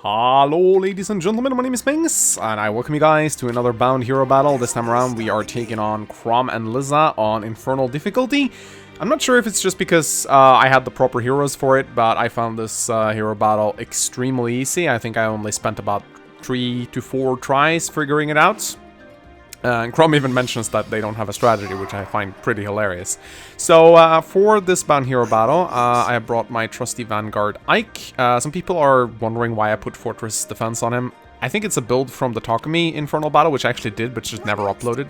Hello ladies and gentlemen, my name is Mings, and I welcome you guys to another Bound Hero battle. This time around we are taking on Chrom and Lissa on Infernal difficulty. I'm not sure if it's just because I had the proper heroes for it, but I found this hero battle extremely easy. I think I only spent about 3 to 4 tries figuring it out. And Chrom even mentions that they don't have a strategy, which I find pretty hilarious. So, for this Bound Hero battle, I have brought my trusty Vanguard Ike. Some people are wondering why I put Fortress Defense on him. I think it's a build from the Takumi Infernal battle, which I actually did, but just never uploaded.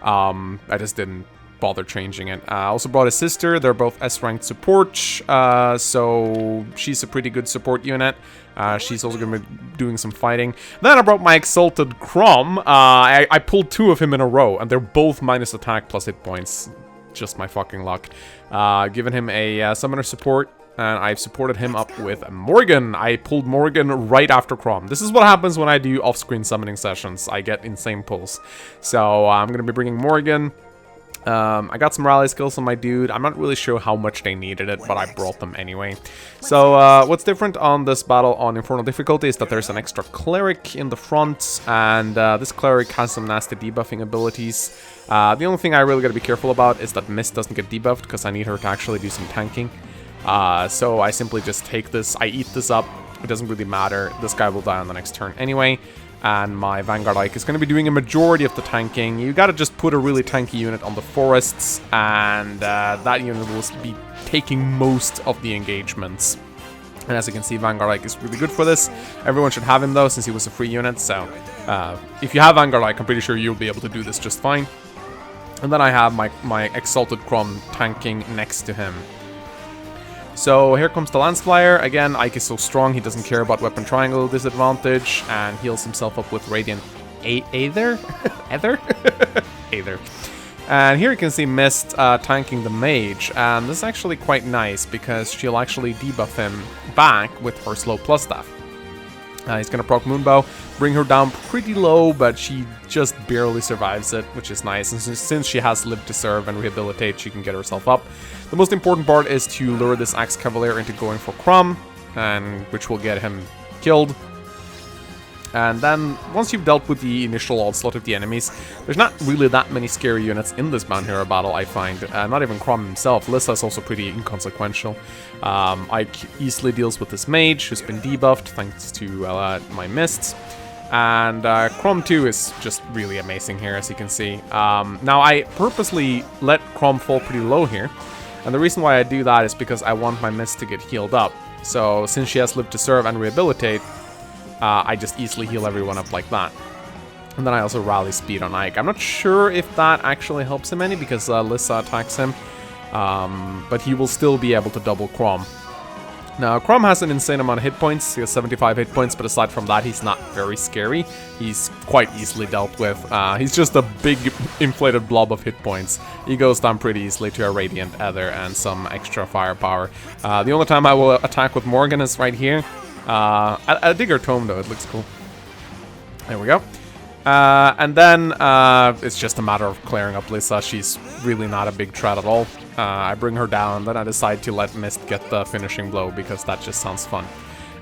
I just didn't bother changing it. I also brought his sister. They're both S-ranked support, so she's a pretty good support unit. She's also going to be doing some fighting. Then I brought my Exalted Chrom. I pulled 2 of him in a row, and they're both minus attack plus hit points. Just my fucking luck. Given him a summoner support, and I've supported him up with Morgan. I pulled Morgan right after Chrom. This is what happens when I do off-screen summoning sessions. I get insane pulls. So I'm going to be bringing Morgan. I got some rally skills on my dude. I'm not really sure how much they needed it, but I brought them anyway. So, what's different on this battle on Infernal difficulty is that there's an extra cleric in the front, and this cleric has some nasty debuffing abilities. The only thing I really gotta be careful about is that Mist doesn't get debuffed, because I need her to actually do some tanking. So I simply just take this, I eat this up, it doesn't really matter, this guy will die on the next turn anyway. And my Vanguard Ike is going to be doing a majority of the tanking. You gotta just put a really tanky unit on the forests, and that unit will be taking most of the engagements. And as you can see, Vanguard Ike is really good for this. Everyone should have him though, since he was a free unit, so if you have Vanguard Ike, I'm pretty sure you'll be able to do this just fine. And then I have my Exalted Chrom tanking next to him. So here comes the Lance Flyer. Again, Ike is so strong, he doesn't care about weapon triangle disadvantage, and heals himself up with Radiant Aether? Aether. And here you can see Mist tanking the Mage, and this is actually quite nice because she'll actually debuff him back with her Slow Plus Staff. He's gonna proc Moonbow, bring her down pretty low, but she just barely survives it, which is nice. And since she has Live to Serve and Rehabilitate, she can get herself up. The most important part is to lure this Axe Cavalier into going for Chrom, and which will get him killed. And then, once you've dealt with the initial onslaught of the enemies, there's not really that many scary units in this Bound Hero battle, I find. Not even Chrom himself. Lissa is also pretty inconsequential. Ike easily deals with this Mage, who's been debuffed thanks to my Mists. And Chrom 2 is just really amazing here, as you can see. Now, I purposely let Chrom fall pretty low here. And the reason why I do that is because I want my Mist to get healed up. So, since she has Live to Serve and Rehabilitate, I just easily heal everyone up like that. And then I also rally speed on Ike. I'm not sure if that actually helps him any because Lissa attacks him. But he will still be able to double Chrom. Now, Chrom has an insane amount of hit points. He has 75 hit points, but aside from that, he's not very scary. He's quite easily dealt with. He's just a big inflated blob of hit points. He goes down pretty easily to a Radiant Aether and some extra firepower. The only time I will attack with Morgan is right here. I dig her tome though, it looks cool. There we go. And then it's just a matter of clearing up Lissa. She's really not a big threat at all. I bring her down, and then I decide to let Mist get the finishing blow because that just sounds fun.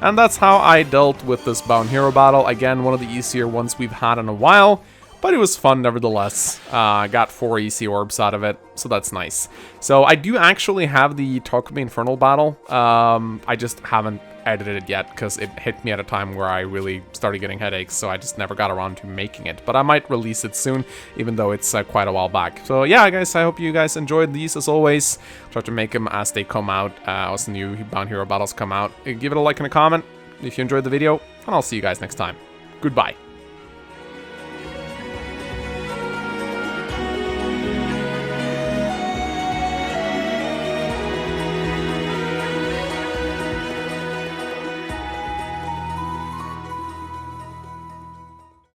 And that's how I dealt with this Bound Hero battle. Again, one of the easier ones we've had in a while, but it was fun nevertheless. I got 4 easy orbs out of it, so that's nice. So I do actually have the Takumi Infernal battle. I just haven't edited it yet because it hit me at a time where I really started getting headaches, so I just never got around to making it. But I might release it soon, even though it's quite a while back. So yeah, guys, I hope you guys enjoyed these as always. Try to make them as they come out, as new Bound Hero battles come out. Give it a like and a comment if you enjoyed the video, and I'll see you guys next time. Goodbye.